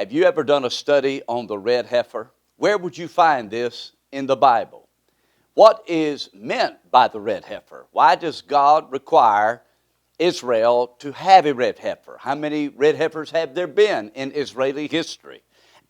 Have you ever done a study on the red heifer? Where would you find this in the Bible? What is meant by the red heifer? Why does God require Israel to have a red heifer? How many red heifers have there been in Israeli history?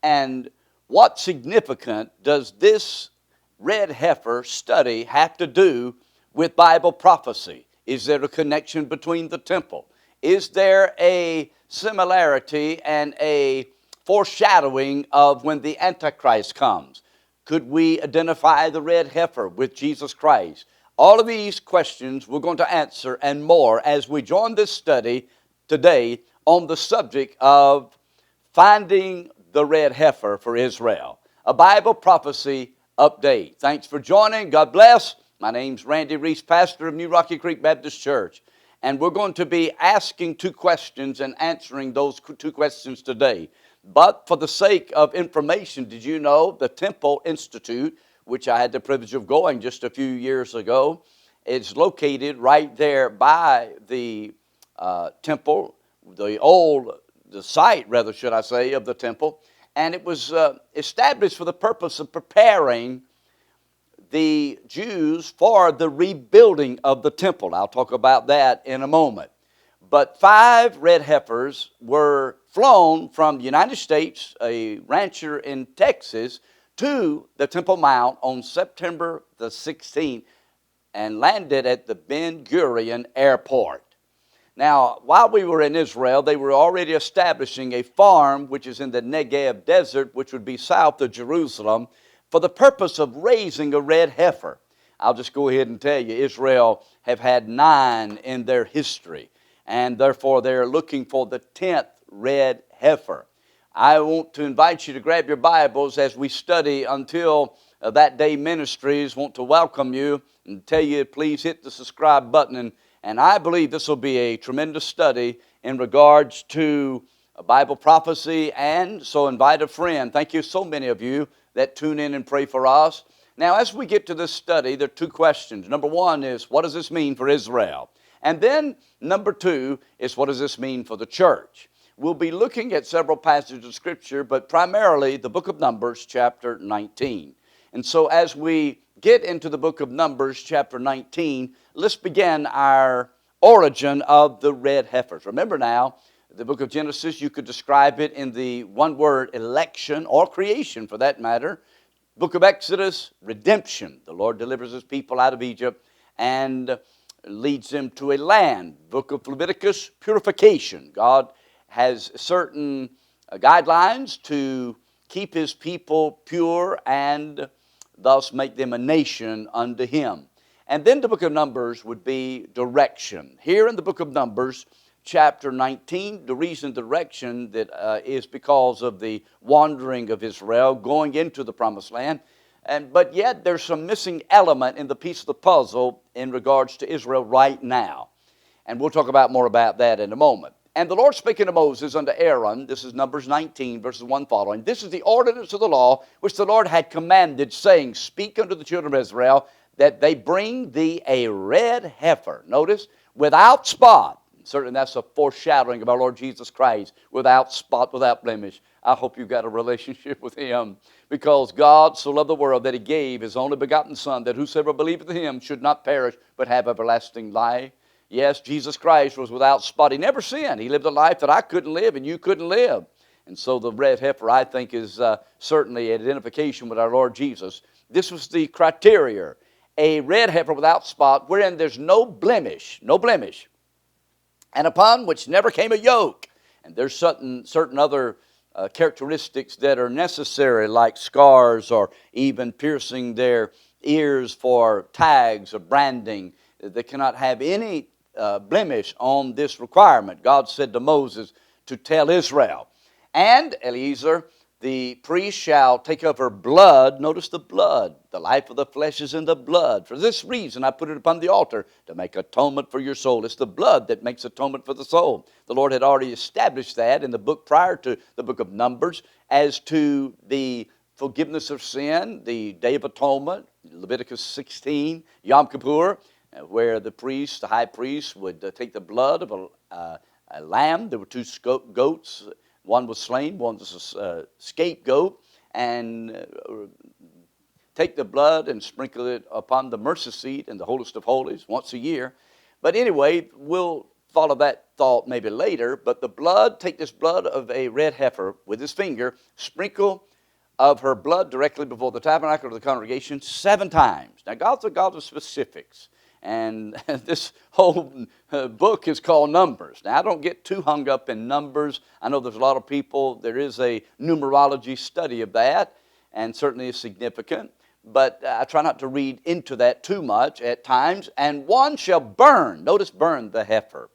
And what significance does this red heifer study have to do with Bible prophecy? Is there a connection between the temple? Is there a similarity and a foreshadowing of when the Antichrist comes? Could we identify the red heifer with Jesus Christ? All of these questions we're going to answer and more as we join this study today on the subject of finding the red heifer for Israel. A Bible prophecy update. Thanks for joining. God bless. My name's Randal Reese, pastor of New Rocky Creek Baptist Church. And we're going to be asking two questions and answering those two questions today. But for the sake of information, did you know the Temple Institute, which I had the privilege of going just a few years ago, is located right there by the temple, the site, rather, should I say, of the temple. And it was established for the purpose of preparing the Jews for the rebuilding of the temple. I'll talk about that in a moment. But 5 red heifers were flown from the United States, a rancher in Texas, to the Temple Mount on September the 16th and landed at the Ben Gurion Airport. Now, while we were in Israel, they were already establishing a farm which is in the Negev desert, which would be south of Jerusalem, for the purpose of raising a red heifer. I'll just go ahead and tell you, Israel have had 9 in their history, and therefore they're looking for the 10th red heifer. I want to invite you to grab your Bibles as we study until that day. Ministries want to welcome you and tell you, please hit the subscribe button. And I believe this will be a tremendous study in regards to Bible prophecy, and so invite a friend. Thank you so many of you that tune in and pray for us. Now, as we get to this study, there are 2 questions. Number 1 is, what does this mean for Israel? And then number 2 is, what does this mean for the church? We'll be looking at several passages of Scripture, but primarily the book of Numbers, chapter 19. And so as we get into the book of Numbers, chapter 19, let's begin our origin of the red heifers. Remember now, the book of Genesis, you could describe it in the one word, election, or creation for that matter. Book of Exodus, redemption. The Lord delivers His people out of Egypt and leads them to a land. Book of Leviticus, purification. God has certain guidelines to keep His people pure and thus make them a nation unto Him. And then the book of Numbers would be direction. Here in the book of Numbers, chapter 19, the reason direction that is because of the wandering of Israel going into the promised land. But yet there's some missing element in the piece of the puzzle in regards to Israel right now. And we'll talk about more about that in a moment. And the Lord spake unto Moses unto Aaron, this is Numbers 19, verses 1 following. This is the ordinance of the law which the Lord had commanded, saying, speak unto the children of Israel, that they bring thee a red heifer. Notice, without spot. Certainly that's a foreshadowing of our Lord Jesus Christ, without spot, without blemish. I hope you've got a relationship with Him, because God so loved the world that He gave His only begotten Son, that whosoever believeth in Him should not perish, but have everlasting life. Yes, Jesus Christ was without spot. He never sinned. He lived a life that I couldn't live and you couldn't live. And so the red heifer, I think, is certainly an identification with our Lord Jesus. This was the criteria. A red heifer without spot, wherein there's no blemish, and upon which never came a yoke. And there's certain other characteristics that are necessary, like scars or even piercing their ears for tags or branding. They cannot have any blemish on this requirement. God said to Moses to tell Israel. And Eliezer, the priest, shall take of her blood. Notice the blood. The life of the flesh is in the blood. For this reason I put it upon the altar, to make atonement for your soul. It's the blood that makes atonement for the soul. The Lord had already established that in the book prior to the book of Numbers as to the forgiveness of sin, the Day of Atonement, Leviticus 16, Yom Kippur, where the priest, the high priest, would take the blood of a lamb. There were 2 goats One was slain, one was a scapegoat, and take the blood and sprinkle it upon the mercy seat in the holiest of holies once a year. But anyway, we'll follow that thought maybe later. But the blood, take this blood of a red heifer with his finger, sprinkle of her blood directly before the tabernacle of the congregation 7 times. Now, God's a God of specifics. And this whole book is called Numbers. Now, I don't get too hung up in numbers. I know there's a lot of people, there is a numerology study of that, and certainly is significant. But I try not to read into that too much at times. And one shall burn, notice burn the heifer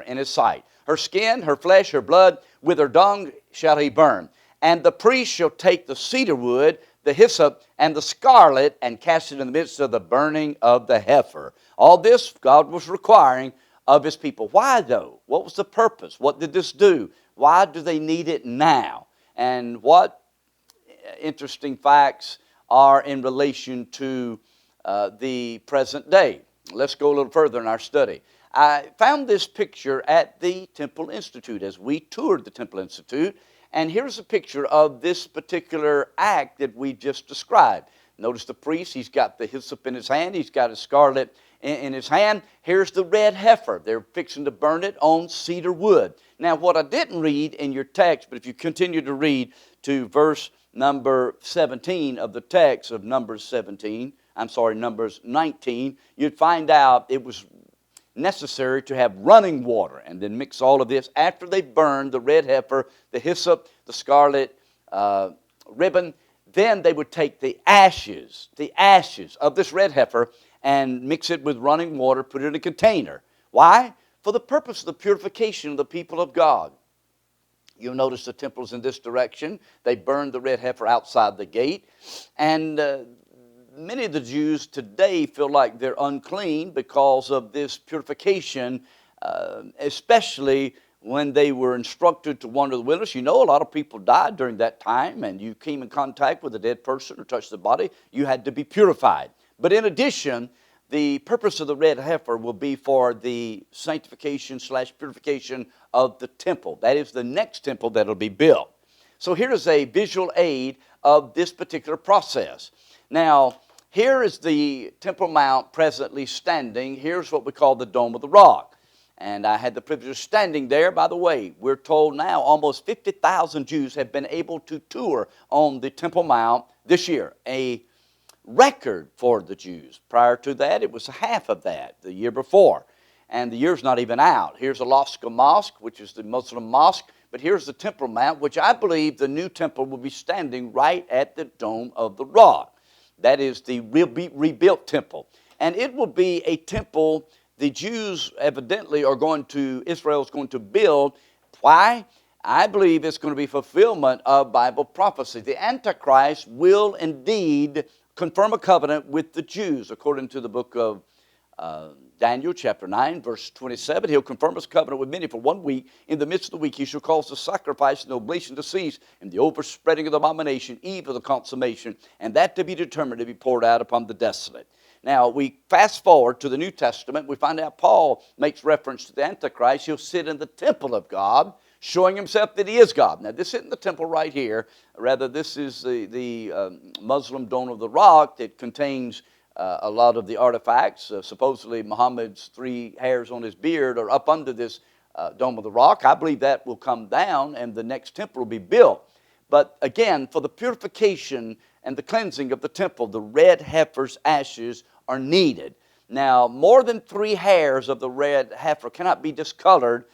in his sight. Her skin, her flesh, her blood, with her dung shall he burn. And the priest shall take the cedar wood, the hyssop, and the scarlet, and cast it in the midst of the burning of the heifer. All this God was requiring of his people. Why though? What was the purpose? What did this do? Why do they need it now? And what interesting facts are in relation to the present day. Let's go a little further in our study. I found this picture at the Temple Institute as we toured the Temple Institute, and here's a picture of this particular act that we just described. Notice the priest, he's got the hyssop in his hand, he's got a scarlet in his hand. Here's the red heifer. They're fixing to burn it on cedar wood. Now, what I didn't read in your text, but if you continue to read to verse number 17 of the text of Numbers 19, you'd find out it was necessary to have running water and then mix all of this after they burned the red heifer, the hyssop, the scarlet ribbon. Then they would take the ashes of this red heifer and mix it with running water, put it in a container. Why? For the purpose of the purification of the people of God. You'll notice the temple's in this direction. They burned the red heifer outside the gate. And many of the Jews today feel like they're unclean because of this purification, especially when they were instructed to wander the wilderness. You know, a lot of people died during that time, and you came in contact with a dead person or touched the body, you had to be purified. But in addition, the purpose of the red heifer will be for the sanctification/purification of the temple. That is the next temple that will be built. So here is a visual aid of this particular process. Now, here is the Temple Mount presently standing. Here's what we call the Dome of the Rock. And I had the privilege of standing there. By the way, we're told now almost 50,000 Jews have been able to tour on the Temple Mount this year, a record for the Jews. Prior to that, it was half of that the year before. And the year's not even out. Here's Al-Aqsa Mosque, which is the Muslim mosque. But here's the Temple Mount, which I believe the new temple will be standing right at the Dome of the Rock. That is the rebuilt temple. And it will be a temple the Jews evidently Israel's going to build. Why? I believe it's going to be fulfillment of Bible prophecy. The Antichrist will indeed confirm a covenant with the Jews, according to the book of Daniel chapter 9, verse 27. He'll confirm his covenant with many for 1 week. In the midst of the week, he shall cause the sacrifice and the oblation to cease, and the overspreading of the abomination, even the consummation, and that to be determined to be poured out upon the desolate. Now, we fast forward to the New Testament. We find out Paul makes reference to the Antichrist. He'll sit in the temple of God, showing himself that he is God. Now, this isn't the temple right here. Rather, this is the Muslim Dome of the Rock that contains a lot of the artifacts. Supposedly, Muhammad's 3 hairs on his beard are up under this Dome of the Rock. I believe that will come down and the next temple will be built. But again, for the purification and the cleansing of the temple, the red heifer's ashes are needed. Now, more than 3 hairs of the red heifer cannot be discolored,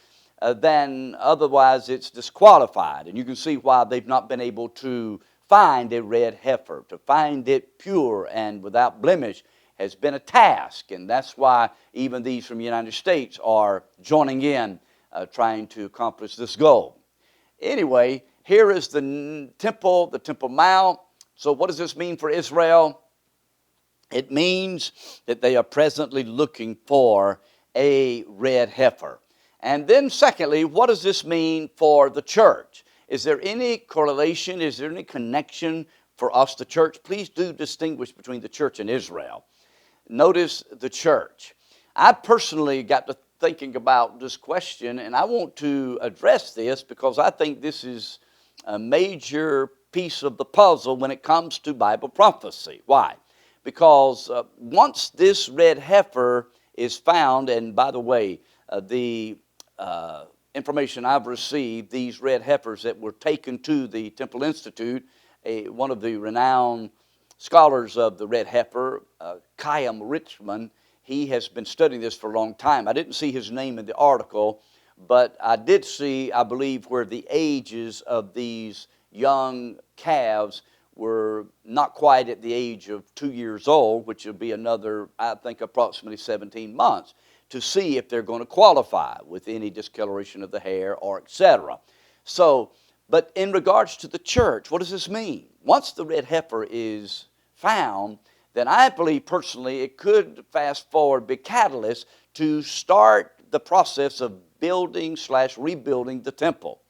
then otherwise it's disqualified. And you can see why they've not been able to find a red heifer. To find it pure and without blemish has been a task. And that's why even these from the United States are joining in, trying to accomplish this goal. Anyway, here is the Temple Mount. So what does this mean for Israel? It means that they are presently looking for a red heifer. And then secondly, what does this mean for the church? Is there any correlation? Is there any connection for us, the church? Please do distinguish between the church and Israel. Notice the church. I personally got to thinking about this question, and I want to address this because I think this is a major piece of the puzzle when it comes to Bible prophecy. Why? Because once this red heifer is found, and by the way, the information I've received, these red heifers that were taken to the Temple Institute, one of the renowned scholars of the red heifer, Chaim Richmond, he has been studying this for a long time. I didn't see his name in the article, but I did see, I believe, where the ages of these young calves were not quite at the age of 2 years old, which would be another, I think, approximately 17 months, to see if they're going to qualify with any discoloration of the hair or etc. So, but in regards to the church, what does this mean? Once the red heifer is found, then I believe personally it could fast forward be catalyst to start the process of building/rebuilding the temple.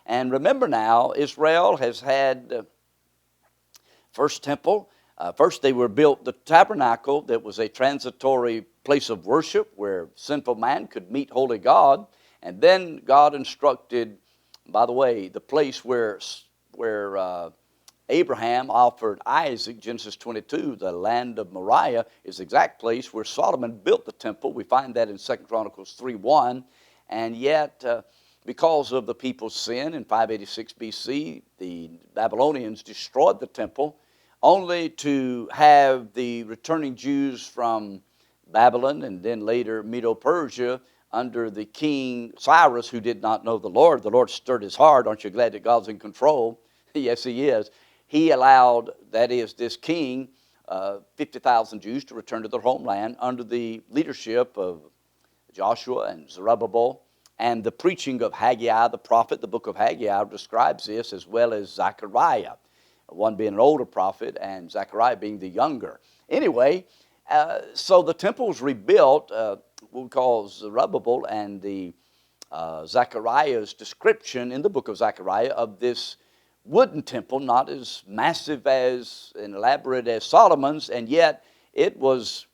And remember now, Israel has had first temple. First they were built the tabernacle that was a transitory place of worship where sinful man could meet holy God. And then God instructed, by the way, the place where Abraham offered Isaac, Genesis 22, the land of Moriah, is the exact place where Solomon built the temple. We find that in 2 Chronicles 3:1. And yet, because of the people's sin in 586 BC, the Babylonians destroyed the temple, only to have the returning Jews from Babylon and then later Medo-Persia under the king Cyrus, who did not know the Lord. The Lord stirred his heart. Aren't you glad that God's in control? Yes, he is. He allowed, that is, this king, 50,000 Jews to return to their homeland under the leadership of Joshua and Zerubbabel, and the preaching of Haggai the prophet. The book of Haggai describes this, as well as Zechariah, one being an older prophet and Zechariah being the younger. Anyway, so the temple was rebuilt, we call Zerubbabel and the Zechariah's description in the book of Zechariah of this wooden temple, not as massive as and elaborate as Solomon's, and yet it was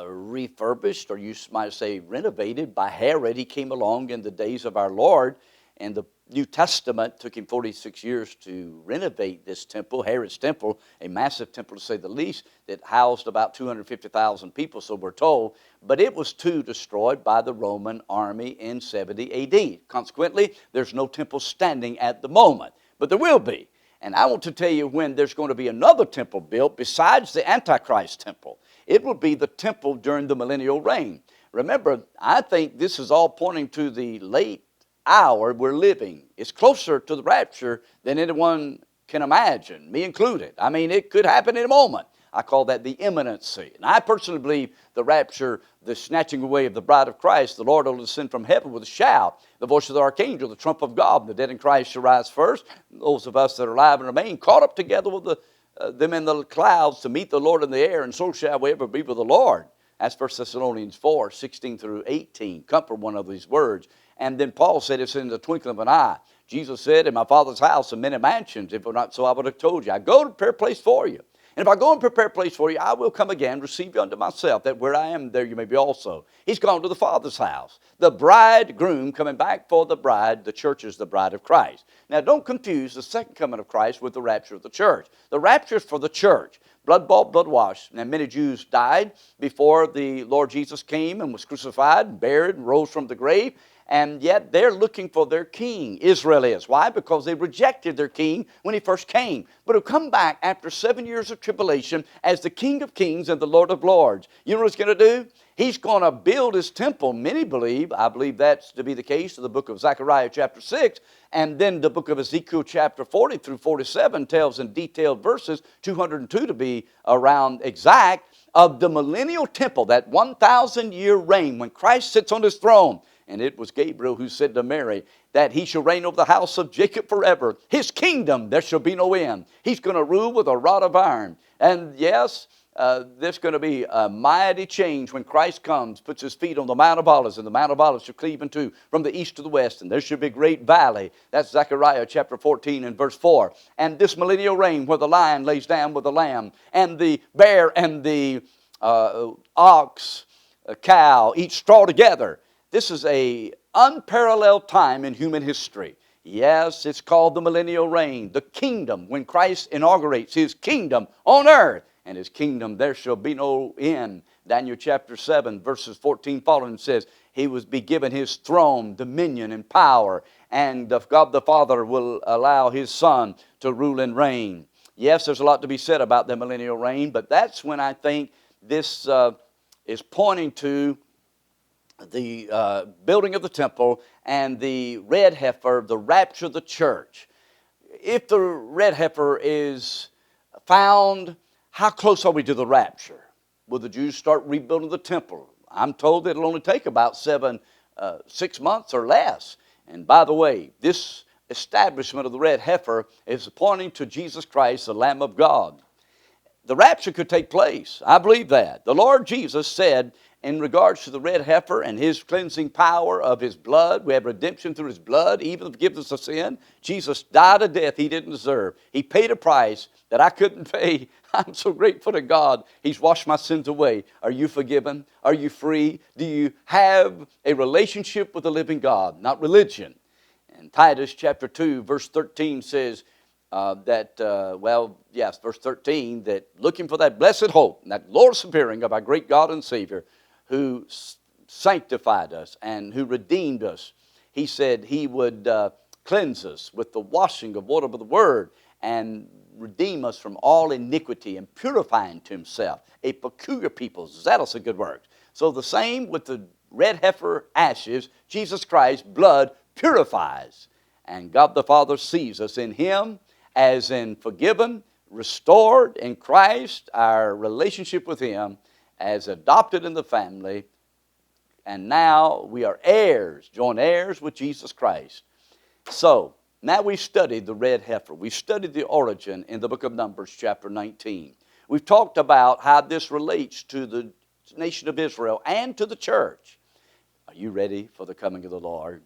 refurbished, or you might say renovated, by Herod. He came along in the days of our Lord, and the New Testament took him 46 years to renovate this temple, Herod's temple, a massive temple to say the least, that housed about 250,000 people, so we're told. But it was too destroyed by the Roman army in 70 AD. Consequently, there's no temple standing at the moment, but there will be. And I want to tell you when there's going to be another temple built besides the Antichrist temple. It will be the temple during the Millennial Reign. Remember, I think this is all pointing to the late hour we're living. It's closer to the rapture than anyone can imagine, me included. I mean, it could happen in a moment. I call that the imminency. And I personally believe the rapture, the snatching away of the bride of Christ, the Lord will descend from heaven with a shout, the voice of the archangel, the trump of God. The dead in Christ shall rise first. Those of us that are alive and remain, caught up together with them in the clouds to meet the Lord in the air, and so shall we ever be with the Lord. That's 1 Thessalonians 4, 16 through 18. Comfort one of these words. And then Paul said it's in the twinkling of an eye. Jesus said, in my Father's house are many mansions. If it were not so, I would have told you. I go to prepare a place for you. And if I go and prepare a place for you, I will come again, receive you unto myself, that where I am, there you may be also. He's gone to the Father's house. The bridegroom coming back for the bride. The church is the bride of Christ. Now, don't confuse the second coming of Christ with the rapture of the church. The rapture is for the church. Blood-bought, blood-washed. Now, many Jews died before the Lord Jesus came and was crucified, buried, and rose from the grave. And yet they're looking for their king, Israel is. Why? Because they rejected their king when he first came. But he'll come back after 7 years of tribulation as the King of kings and the Lord of lords. You know what he's going to do? He's going to build his temple. Many believe, I believe that's to be the case of the book of Zechariah chapter 6. And then the book of Ezekiel chapter 40 through 47 tells in detailed verses, 202 to be around exact, of the millennial temple, that 1,000-year reign when Christ sits on his throne. And it was Gabriel who said to Mary that he shall reign over the house of Jacob forever. His kingdom there shall be no end. He's going to rule with a rod of iron. And yes, there's going to be a mighty change when Christ comes, puts his feet on the Mount of Olives, and the Mount of Olives shall cleave in two from the east to the west, and there shall be a great valley. That's Zechariah chapter 14 and verse 4. And this millennial reign where the lion lays down with the lamb, and the bear and the ox a cow eat straw together. This is a unparalleled time in human history. Yes, it's called the Millennial Reign, the kingdom, when Christ inaugurates His kingdom on earth. And His kingdom there shall be no end. Daniel chapter 7, verses 14 following says, He will be given His throne, dominion, and power. And God the Father will allow His Son to rule and reign. Yes, there's a lot to be said about the millennial reign, but that's when I think this is pointing to the building of the temple and the red heifer, the rapture of the church. If the red heifer is found, how close are we to the rapture? Will the Jews start rebuilding the temple? I'm told that it'll only take about 6 months or less. And by the way, this establishment of the red heifer is pointing to Jesus Christ, the Lamb of God. The rapture could take place. I believe that. The Lord Jesus said in regards to the red heifer and His cleansing power of His blood, we have redemption through His blood, even the forgiveness of sin. Jesus died a death He didn't deserve. He paid a price that I couldn't pay. I'm so grateful to God. He's washed my sins away. Are you forgiven? Are you free? Do you have a relationship with the living God, not religion? And Titus chapter 2, verse 13 says, verse 13, that looking for that blessed hope, that glorious appearing of our great God and Savior, who sanctified us and who redeemed us. He said He would cleanse us with the washing of water of the Word and redeem us from all iniquity and purifying to Himself a peculiar people, zealous of good works. So the same with the red heifer ashes, Jesus Christ's blood purifies. And God the Father sees us in Him as in forgiven, restored in Christ, our relationship with Him, as adopted in the family, and now we are heirs, joint heirs with Jesus Christ. So, now we've studied the red heifer. We've studied the origin in the book of Numbers, chapter 19. We've talked about how this relates to the nation of Israel and to the church. Are you ready for the coming of the Lord?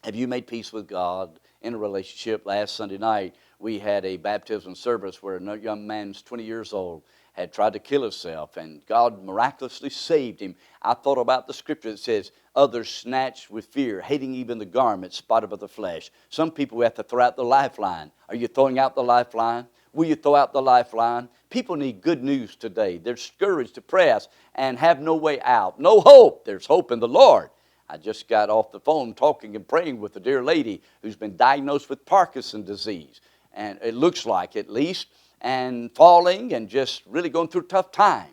Have you made peace with God in a relationship? Last Sunday night, we had a baptism service where a young man, 20 years old, had tried to kill himself, and God miraculously saved him. I thought about the scripture that says, others snatched with fear, hating even the garment spotted by the flesh. Some people have to throw out the lifeline. Are you throwing out the lifeline? Will you throw out the lifeline? People need good news today. They're discouraged, depressed, and have no way out. No hope. There's hope in the Lord. I just got off the phone talking and praying with a dear lady who's been diagnosed with Parkinson's disease, and it looks like at least, and falling and just really going through a tough time.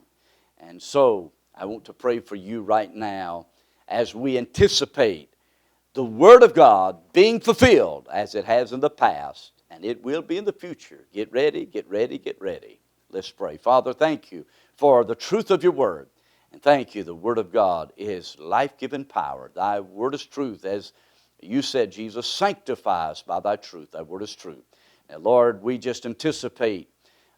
And so I want to pray for you right now as we anticipate the Word of God being fulfilled as it has in the past, and it will be in the future. Get ready, get ready, get ready. Let's pray. Father, thank you for the truth of your Word. And thank you, the Word of God is life-giving power. Thy Word is truth. As you said, Jesus, sanctify us by Thy truth. Thy Word is truth. Now, Lord, we just anticipate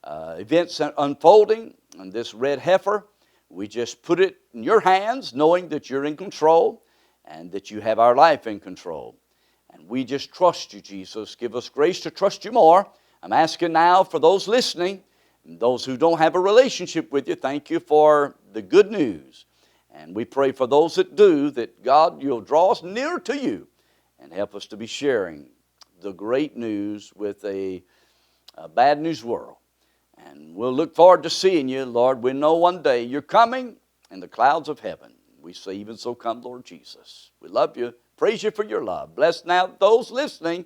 events unfolding on this red heifer. We just put it in your hands, knowing that you're in control and that you have our life in control. And we just trust you, Jesus. Give us grace to trust you more. I'm asking now for those listening, and those who don't have a relationship with you, thank you for the good news. And we pray for those that do, that God, you'll draw us nearer to you and help us to be sharing the great news with a bad news world. And we'll look forward to seeing you, Lord. We know one day you're coming in the clouds of heaven. We say, even so come, Lord Jesus. We love you. Praise you for your love. Bless now those listening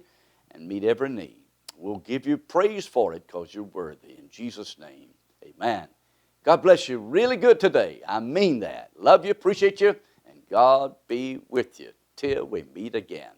and meet every need. We'll give you praise for it because you're worthy. In Jesus' name, amen. God bless you really good today. I mean that. Love you, appreciate you, and God be with you till we meet again.